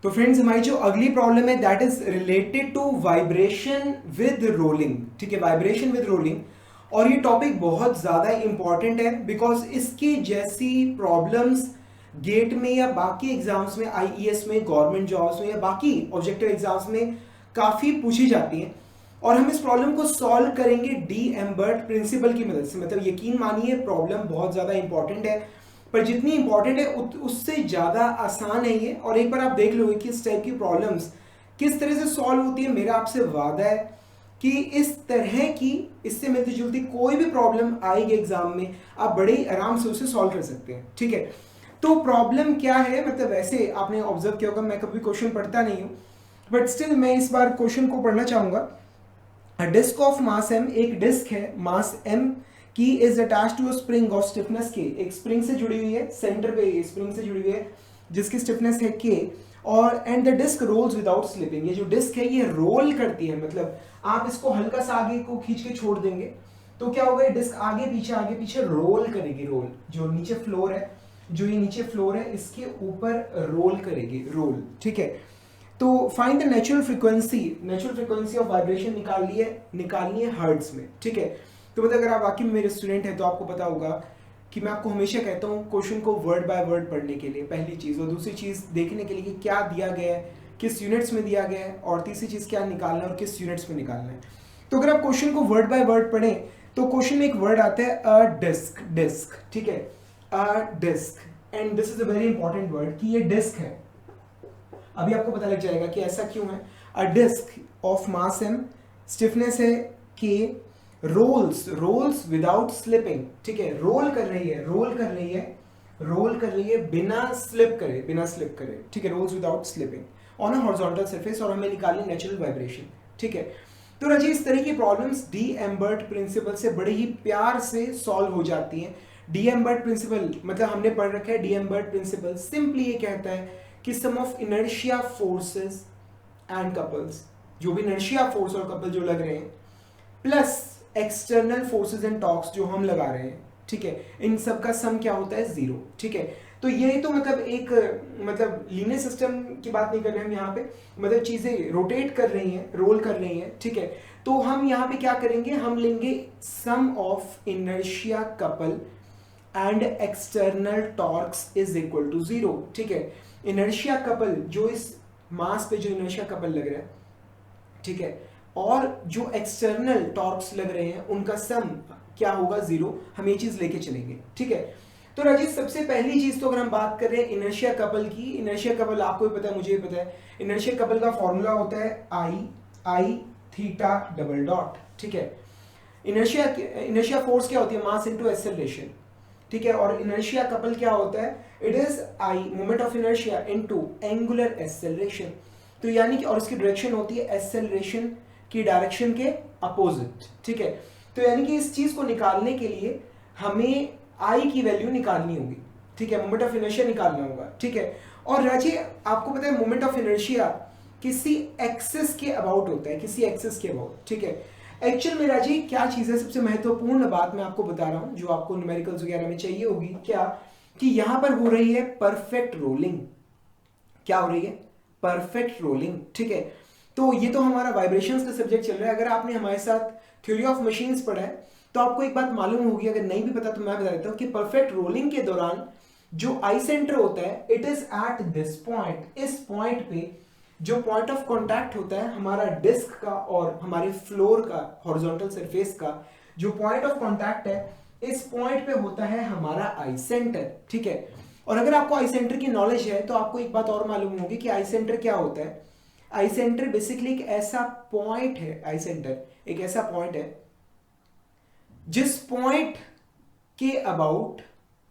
तो फ्रेंड्स हमारी जो अगली प्रॉब्लम है that is related to vibration with rolling. ठीक है, वाइब्रेशन विद रोलिंग। और ये टॉपिक बहुत ज़्यादा इंपॉर्टेंट है बिकॉज इसकी जैसी प्रॉब्लम्स गेट में या बाकी एग्जाम्स में, आईईएस में, गवर्नमेंट जॉब्स में या बाकी ऑब्जेक्टिव एग्जाम्स में काफ़ी पूछी जाती हैं। और हम इस प्रॉब्लम को सॉल्व करेंगे डी एम्बर्ट प्रिंसिपल की मदद से। मतलब यकीन मानिए प्रॉब्लम बहुत ज़्यादा इंपॉर्टेंट है, पर जितनी इंपॉर्टेंट है उससे ज़्यादा आसान है ये। और एक बार आप देख लोगे कि इस टाइप की प्रॉब्लम्स किस तरह से सॉल्व होती है, मेरा आपसे वादा है कि इस तरह की इससे मिलती जुलती कोई भी प्रॉब्लम आएगी एग्जाम में, आप बड़े आराम से उसे सॉल्व कर सकते हैं। ठीक है, तो प्रॉब्लम क्या है, मतलब वैसे आपने ऑब्जर्व किया होगा मैं कभी क्वेश्चन पढ़ता नहीं हूँ, बट स्टिल मैं इस बार क्वेश्चन को पढ़ना चाहूँगा। डिस्क ऑफ मास m, एक डिस्क है मास m की, is attached to spring of stiffness k, एक स्प्रिंग से जुड़ी हुई है, सेंटर पे स्प्रिंग से जुड़ी हुई है जिसकी स्टिफनेस है k, और and the disc rolls without slipping. ये जो डिस्क है ये रोल करती है, मतलब आप इसको हल्का सा आगे को खींच के छोड़ देंगे तो क्या होगा, ये डिस्क आगे पीछे रोल करेगी। रोल जो नीचे फ्लोर है, जो ये नीचे फ्लोर है इसके ऊपर रोल करेगी, रोल। ठीक है, तो find the natural frequency of vibration निकालनी है हर्ट्ज में। ठीक है, तो मतलब अगर आप वाकई में मेरे स्टूडेंट हैं तो आपको पता होगा कि मैं आपको हमेशा कहता हूँ क्वेश्चन को वर्ड बाय वर्ड पढ़ने के लिए, पहली चीज़, और दूसरी चीज़ देखने के लिए कि क्या दिया गया है, किस यूनिट्स में दिया गया है, और तीसरी चीज़ क्या निकालना है और किस यूनिट्स में निकालना है। तो अगर आप क्वेश्चन को वर्ड बाय वर्ड पढ़ें तो क्वेश्चन में एक वर्ड आता है अ डिस्क। ठीक है, a disc, and this is a very important word कि ये डिस्क है। अभी आपको पता लग जाएगा कि ऐसा क्यों है। A disc of mass m, stiffness है k, रोल्स विदाउट स्लिपिंग। ठीक है, रोल कर रही है बिना स्लिप करे। ठीक है, rolls without slipping on a horizontal surface, और हमें निकालनी नेचुरल वाइब्रेशन। ठीक है, तो राजी इस तरह की प्रॉब्लम्स डी एम्बर्ट प्रिंसिपल से बड़े ही प्यार से सॉल्व हो जाती हैं। डी एम्बर्ट प्रिंसिपल मतलब हमने पढ़ रखा है, डी एम्बर्ट प्रिंसिपल सिंपली ये कहता है कि sum of inertia forces and couples, जो भी इनर्शिया फोर्स और कपल जो लग रहे हैं, plus external forces and torques जो हम लगा रहे हैं, ठीक है, इन सब का सम क्या होता है, जीरो। ठीक है, तो ये तो मतलब एक मतलब लीनियर सिस्टम की बात नहीं कर रहे हैं हम यहाँ पे, मतलब चीजें रोटेट कर रही हैं, रोल कर रही हैं। ठीक है, तो हम यहाँ पे क्या करेंगे, हम लेंगे sum of inertia couple and external torques is equal to zero. ठीक है, इनर्शिया कपल जो इस मास पे जो इनर्शिया कपल लग रहा है, ठीक है, और जो एक्सटर्नल टॉर्क्स लग रहे हैं उनका सम क्या होगा, जीरो। हम ये चीज लेके चलेंगे। ठीक है, तो राजेश सबसे पहली चीज तो अगर हम बात कर रहे हैं इनर्शिया कपल की, इनर्शिया कपल आपको भी पता है, मुझे भी पता है, इनर्शिया कपल का फॉर्मूला होता है आई थीटा डबल डॉट। ठीक है, इनर्शिया फोर्स क्या होती है, मास इनटू एक्सेलरेशन। ठीक है, और इनर्शिया कपल क्या होता है, it is I moment of inertia into angular acceleration. तो यानी कि और इसकी डायरेक्शन होती है एक्सेलरेशन की डायरेक्शन के अपोजिट। ठीक है, तो यानी कि इस चीज को निकालने के लिए हमें आई की वैल्यू निकालनी होगी। ठीक है, मोमेंट ऑफ इनर्शिया निकालना होगा। ठीक है, और राजी आपको पता है मोमेंट ऑफ इनर्शिया किसी एक्सिस के अबाउट होता है, किसी एक्सिस के अबाउट। ठीक है, एक्चुअल में राजी क्या चीज है, सबसे महत्वपूर्ण बात मैं आपको बता रहा हूं जो आपको न्यूमेरिकल्स वगैरह में चाहिए होगी, क्या कि यहां पर हो रही है परफेक्ट रोलिंग। क्या हो रही है, परफेक्ट रोलिंग। ठीक है, तो ये तो हमारा वाइब्रेशंस का सब्जेक्ट चल रहा है। अगर आपने हमारे साथ थ्योरी ऑफ मशीन्स पढ़ा है तो आपको एक बात मालूम होगी, अगर नहीं भी पता तो मैं बता देता हूं कि परफेक्ट रोलिंग के दौरान जो आई सेंटर होता है it is at this point. इस पॉइंट पे जो पॉइंट ऑफ कांटेक्ट होता है हमारा डिस्क का और हमारे फ्लोर का, हॉरिजॉन्टल सरफेस का जो पॉइंट ऑफ कांटेक्ट है, इस पॉइंट पे होता है हमारा आई सेंटर। ठीक है, और अगर आपको आई सेंटर की नॉलेज है तो आपको एक बात और मालूम होगी कि आई सेंटर क्या होता है। आई सेंटर बेसिकली एक ऐसा पॉइंट है, आई सेंटर एक ऐसा पॉइंट है जिस पॉइंट के अबाउट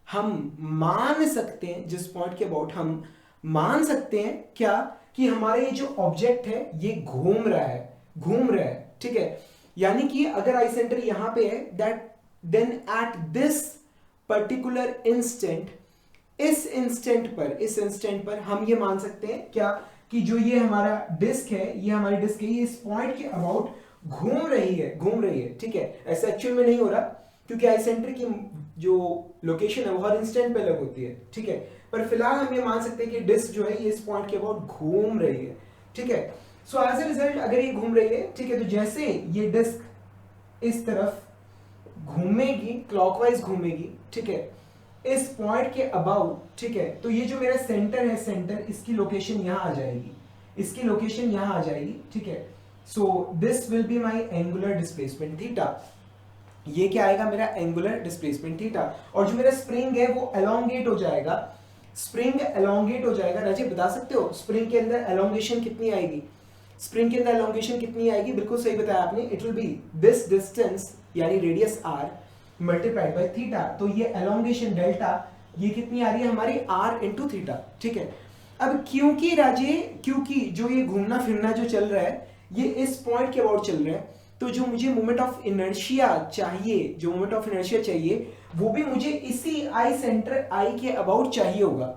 हम मान सकते हैं, जिस पॉइंट के अबाउट हम मान सकते हैं क्या कि हमारे जो ऑब्जेक्ट है ये घूम रहा है। ठीक है, यानी कि अगर आई सेंटर यहां पे है that then at this particular instant, इस इंस्टेंट पर हम ये मान सकते हैं क्या कि जो ये हमारा डिस्क है, ये हमारी डिस्क है, ये इस पॉइंट के अबाउट घूम रही है। ठीक है, ऐसा एक्चुअल में नहीं हो रहा, क्योंकि आई सेंटर की जो लोकेशन है वो हर इंस्टेंट पे अलग होती है, ठीक है। पर फिलहाल हम ये मान सकते हैं कि डिस्क जो है ये इस पॉइंट के अबाउट घूम रही है, ठीक है। सो एज ए रिजल्ट अगर ये घूम रही है, ठीक है, तो जैसे ये डिस्क इस तरफ घूमेगी, क्लॉकवाइज घूमेगी, ठीक है, इस पॉइंट के अबाउट, ठीक है, तो ये जो मेरा सेंटर है, सेंटर, इसकी लोकेशन यहां आ जाएगी, इसकी लोकेशन यहां आ जाएगी, ठीक है। So this will be my angular displacement theta, ये क्या आएगा मेरा एंगुलर डिस्प्लेसमेंट थीटा। और जो मेरा स्प्रिंग है वो एलोंगेट हो जाएगा, स्प्रिंग एलोंगेट हो जाएगा। राजीव बता सकते हो स्प्रिंग के अंदर एलोंगेशन कितनी आएगी? स्प्रिंग के अंदर एलोंगेशन कितनी आएगी? बिल्कुल सही बताया आपने, it will be this distance यानी radius r multiplied by theta. तो ये एलोंगेशन डेल्टा ये कितनी आ रही है हमारी r इंटू थीटा, ठीक है। अब क्योंकि राजे, क्योंकि जो ये घूमना फिरना जो चल रहा है ये इस पॉइंट के अबाउट चल रहा है, तो जो मुझे मोमेंट ऑफ इनर्शिया चाहिए, जो मोमेंट ऑफ इनर्शिया चाहिए वो भी मुझे इसी आई सेंटर आई के अबाउट चाहिए होगा।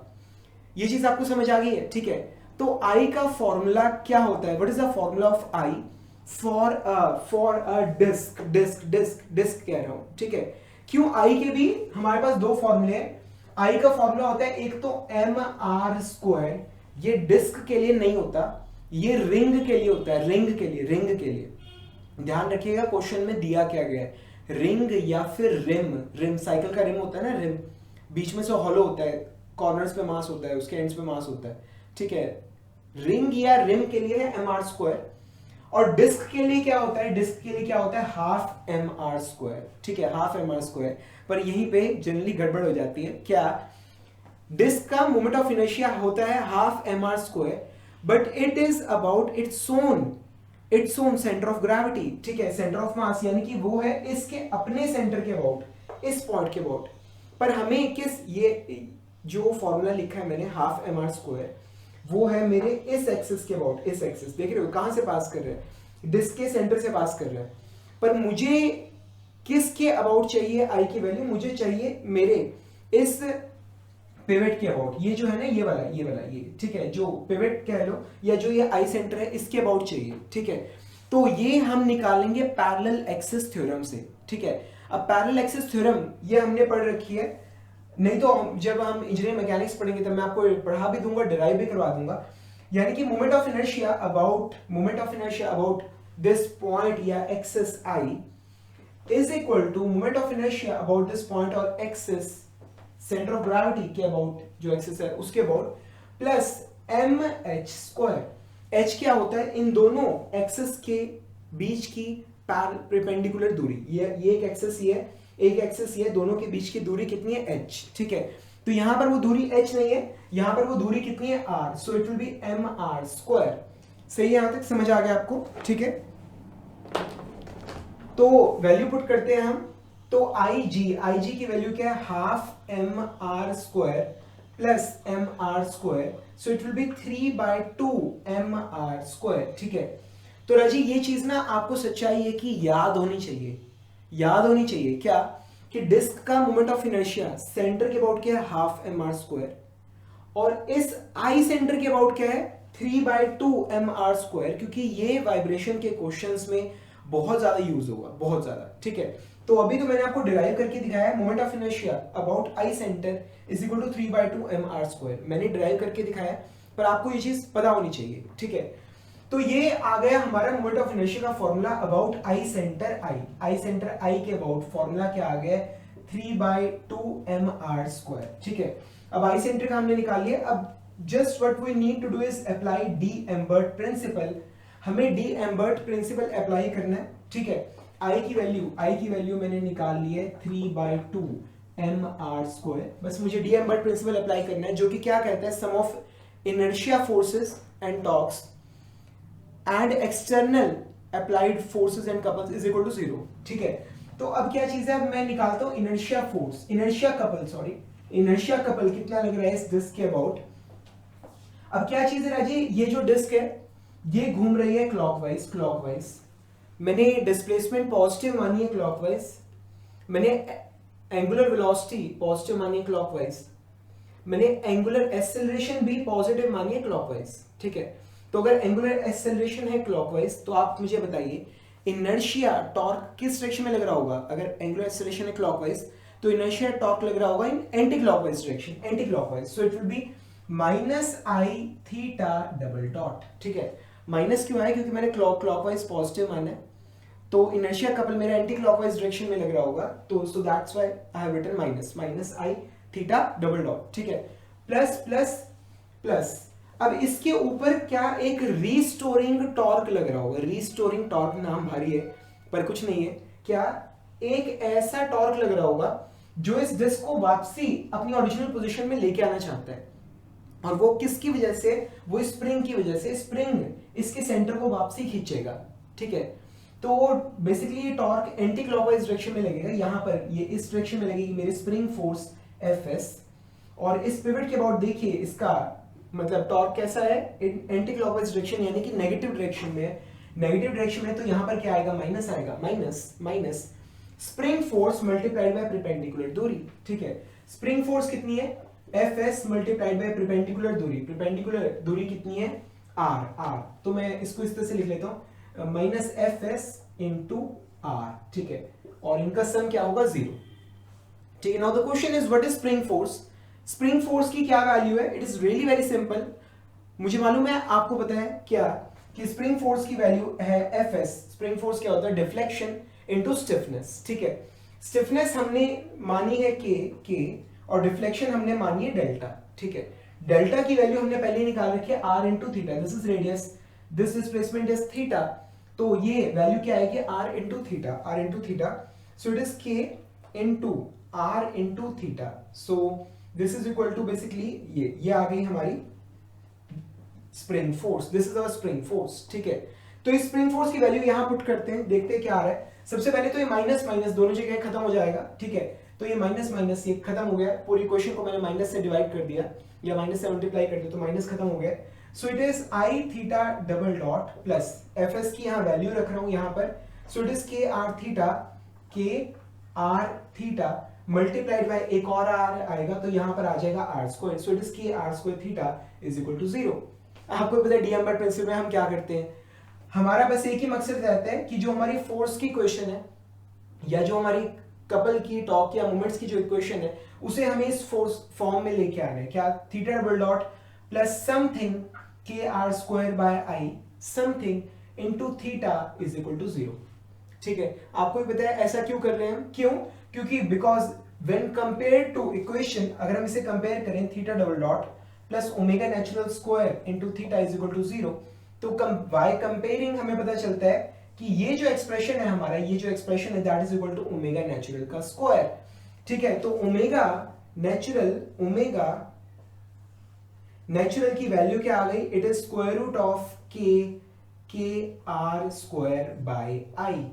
ये चीज आपको समझ आ गई है, ठीक है। तो आई का फॉर्मूला क्या होता है? What is the formula of I for a disc, disc disc disc कह रहा हूं, ठीक है। क्यों? आई के भी हमारे पास दो फॉर्मूले हैं। आई का फॉर्मूला होता है एक तो mr², ये डिस्क के लिए नहीं होता, ये रिंग के लिए होता है, रिंग के लिए, रिंग के लिए। ध्यान रखिएगा क्वेश्चन में दिया क्या गया है, रिंग या फिर रिम। रिम साइकिल का रिम होता है ना, रिम बीच में से हॉलो होता है, कॉर्नर्स पे मास होता है, उसके एंड्स पे मास होता है, ठीक है। रिंग या रिम के लिए है mr², और डिस्क के लिए क्या होता है? डिस्क के लिए क्या होता है? हाफ mr², ठीक है, हाफ mr²। पर यहीं पे जनरली गड़बड़ हो जाती है। क्या? डिस्क का मोमेंट ऑफ इनर्शिया होता है half mr², but it is about its own centre of gravity, ठीक है, सेंटर ऑफ मास, यानी कि वो है इसके अपने सेंटर के अबाउट, इस पॉइंट के अबाउट। पर हमें किस, ये जो फॉर्मूला लिखा है मैंने हाफ mr², वो है मेरे इस एक्सिस के अबाउट, इस एक्सिस, देख रहे हो कहां से पास कर रहे हैं? डिस्क के सेंटर से पास कर रहे हैं। पर मुझे किसके अबाउट चाहिए आई की वैल्यू? मुझे चाहिए मेरे इस पिवट के अबाउट, ये जो है ना, ये वाला, ये ठीक है, जो पिवट कह लो या जो ये आई सेंटर है इसके अबाउट चाहिए, ठीक है। तो ये हम निकालेंगे पैरेलल एक्सिस थ्योरम से, ठीक है। अब पैरेलल एक्सिस थ्योरम ये हमने पढ़ रखी है, नहीं तो जब हम इंजीनियरिंग मैकेनिक्स पढ़ेंगे तब मैं आपको पढ़ा भी दूंगा, डिराइव भी करवा दूंगा। यानी कि moment of inertia about this point या axis I is equal to moment of inertia about this point और एक्सिस सेंटर ऑफ ग्रेविटी के अबाउट, जो एक्सिस है उसके अबाउट, प्लस mh²। h क्या होता है? इन दोनों एक्सिस के बीच की परपेंडिकुलर दूरी, ये एक एक्सिस, ये एक एक्सिस, ये दोनों के बीच की दूरी कितनी है? h, ठीक है। तो यहां पर वो दूरी h नहीं है, यहां पर वो दूरी कितनी है? r, so it will B mr²। सही है, यहां तक समझ आ गया आपको, ठीक है। तो वैल्यू पुट करते हैं हम, तो IG की वैल्यू क्या है? Half mr² plus mr², so it will B 3/2 mr², ठीक है। तो राजी ये चीज ना आपको सच्चाई है कि याद होनी चाहिए क्या? कि डिस्क का मोमेंट ऑफ इनर्शिया सेंटर के अबाउट क्या है? हाफ mr², और इस आई सेंटर के अबाउट क्या है? 3/2 mr², क्योंकि ये वाइब्रेशन के क्वेश्चंस में बहुत ज्यादा यूज होगा, बहुत ज्यादा, ठीक है। तो अभी तो मैंने आपको डिराइव करके दिखाया, moment of inertia about I centre is equal to 3/2 mr², मैंने डिराइव करके दिखाया, पर आपको ये चीज पता होनी चाहिए, ठीक है। तो ये आ गया हमारा मोमेंट ऑफ इनर्शिया का फॉर्मूला अबाउट आई सेंटर आई के अबाउट फॉर्मूला क्या आ गया? 3/2 mr², ठीक है। अब आई सेंटर का हमने निकाल लिया। अब just what we need to do is apply D'Alembert principle. हमें डी एम्बर्ट प्रिंसिपल अप्लाई करना है, ठीक है। आई की वैल्यू मैंने निकाल ली है 3/2 mr²। बस मुझे डी एम्बर्ट प्रिंसिपल अप्लाई करना है, जो कि क्या कहता है? Sum of inertia forces and torques and external applied forces and couples is equal to 0, ठीक है। तो अब क्या चीज है? अब मैं निकालता हूं इनर्शिया कपल कितना लग रहा है इस डिस्क के अबाउट। अब क्या चीज है राजी? ये जो डिस्क है ये घूम रही है क्लॉकवाइज, मैंने डिस्प्लेसमेंट पॉजिटिव मानी है क्लॉकवाइज, मैंने एंगुलर वेलोसिटी पॉजिटिव मानी है क्लॉकवाइज, मैंने एंगुलर एक्सेलरेशन भी पॉजिटिव मानी है क्लॉकवाइज, ठीक है। तो अगर एंगुलर एक्सेलरेशन है क्लॉकवाइज, तो आप मुझे बताइए इनर्शिया टॉर्क किस डायरेक्शन में लग रहा होगा, अगर एंगुलर एक्सेलरेशन है क्लॉकवाइज तो इनर्शिया टॉर्क लग रहा होगा in anti clockwise direction, anticlockwise, so it will be minus I theta double dot, ठीक है। माइनस क्यों आया, क्योंकि मैंने क्लॉकवाइज पॉजिटिव माना है, तो इनर्शिया कपल मेरा एंटी क्लॉकवाइज डायरेक्शन में लग रहा होगा, तो so that's why I have written minus I theta double dot, ठीक है। प्लस प्लस प्लस, अब इसके ऊपर क्या एक रीस्टोरिंग टॉर्क लग रहा होगा, रीस्टोरिंग टॉर्क नाम भारी है पर कुछ नहीं है, क्या एक ऐसा टॉर्क लग रहा होगा जो इस डिस्क को वापसी अपनी ओरिजिनल पोजीशन में लेके आना चाहता है, और वो किसकी वजह से, वो स्प्रिंग की वजह से, स्प्रिंग इसके सेंटर को वापसी खींचेगा, ठीक है। तो बेसिकली ये टॉर्क एंटी क्लॉकवाइज डायरेक्शन में लगेगा, यहां पर ये इस डायरेक्शन में लगेगी मेरी स्प्रिंग फोर्स Fs, और इस पिवट के अबाउट देखिए इसका मतलब टॉर्क कैसा है, एंटी क्लॉकवाइज डायरेक्शन यानी कि नेगेटिव डायरेक्शन में है, नेगेटिव डायरेक्शन में तो यहां पर क्या आएगा, माइनस आएगा, minus spring force multiplied by perpendicular दूरी, ठीक है। स्प्रिंग फोर्स कितनी है, Fs मल्टीप्लाइड बाय परपेंडिकुलर दूरी कितनी है, r, तो मैं इसको इस तरह से लिख लेता हूं, माइनस Fs इंटू r, ठीक है, और इनका सम क्या होगा, 0, ठीक है। Now the question is what is spring force, spring force की क्या वैल्यू है, it is really very simple, मुझे मालूम है, आपको पता है क्या, कि स्प्रिंग फोर्स की वैल्यू है Fs, स्प्रिंग फोर्स क्या होता है, डिफ्लेक्शन इनटू स्टिफनेस, ठीक है। स्टिफनेस हमने मानी है k, और डिफ्लेक्शन हमने मानी है डेल्टा, ठीक है। डेल्टा की वैल्यू हमने पहले निकाल रखी है r into theta, this is radius, this displacement is theta, तो ये वैल्यू क्या आएगी, r into theta, so it is k into r into theta, so this is equal to basically ये आ गई हमारी spring force, this is our spring force, ठीक है। तो इस स्प्रिंग फोर्स की वैल्यू यहां पुट करते हैं, देखते हैं क्या आ रहा है। सबसे पहले तो ये माइनस माइनस दोनों जगह खत्म हो जाएगा, ठीक है, तो ये माइनस माइनस ये खत्म हो गया, पूरी इक्वेशन को मैंने माइनस से डिवाइड कर दिया या माइनस से मल्टीप्लाई कर दिया, तो माइनस खत्म हो गया, सो it is I theta double dot plus Fs की यहां वैल्यू रख रहा हूं यहां पर, सो it is K are theta multiplied by एक और r आएगा, तो यहां पर आ जाएगा r square, so it is K R square theta is equal to 0। आपको पता है डीएम्बर्ट प्रिंसिपल में हम क्या करते हैं, हमारा बस एक ही मकसद रहता है कि जो हमारी फोर्स की इक्वेशन है या जो हमारी कपल की टॉर्क या मोमेंट्स की जो इक्वेशन है उसे हमें इस फोर्स फॉर्म में लेके आना है, क्या, theta double dot plus something K R square by I something into theta is equal to 0, ठीक है। आपको भी पता है ऐसा क्यों कर रहे हैं हम, क्यों, क्योंकि because when compare to equation, अगर हम इसे कंपेयर करें theta double dot plus omega natural square into theta is equal to 0, तो बाय कंपेयरिंग हमें पता चलता है कि ये जो एक्सप्रेशन है हमारा, ये जो एक्सप्रेशन है that is equal to omega natural का स्क्वायर, ठीक है। तो ओमेगा नेचुरल की वैल्यू क्या आ गई, it is square root of K R square by I,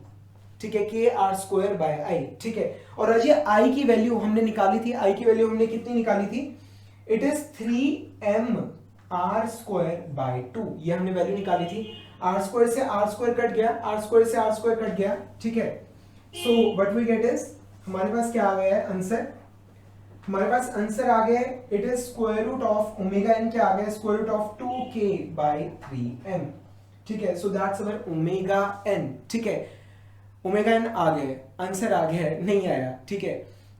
ठीक है, के आर स्क्वायर बाय आई, ठीक है। और आज ये आई की वैल्यू हमने निकाली थी, आई की वैल्यू हमने कितनी निकाली थी, it is 3m R square by 2, ये हमने वैल्यू निकाली थी, आर स्क्वायर से आर स्क्वायर कट गया, आर स्क्वायर से आर स्क्वायर कट गया, ठीक है। So what we get is, हमारे पास क्या आ गया है आंसर, हमारे पास आंसर आ गया है, it is square root of omega n क्या आ गया, square root of 2k by 3m, ठीक है। So that's our omega n, ठीक है, ओमेगा एन आ गया, आंसर आ गया है, नहीं आया, ठीक है।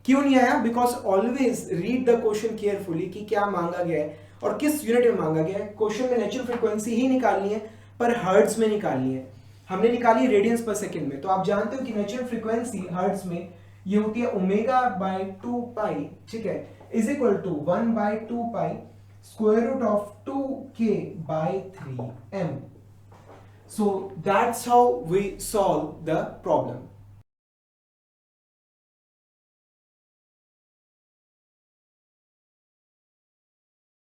क्यों नहीं आया, because always read the question carefully कि क्या मांगा गया है और किस यूनिट में मांगा गया है। क्वेश्चन में नेचुरल फ्रीक्वेंसी ही निकालनी है पर हर्ट्ज में निकालनी है, हमने निकाली रेडियंस पर सेकंड में, तो आप जानते हो कि नेचुरल फ्रीक्वेंसी हर्ट्ज में ये होती है ओमेगा बाय 2 पाई, ठीक है, is equal to 1 by 2 pi square root of 2k by 3m। So that's how we solve the problem.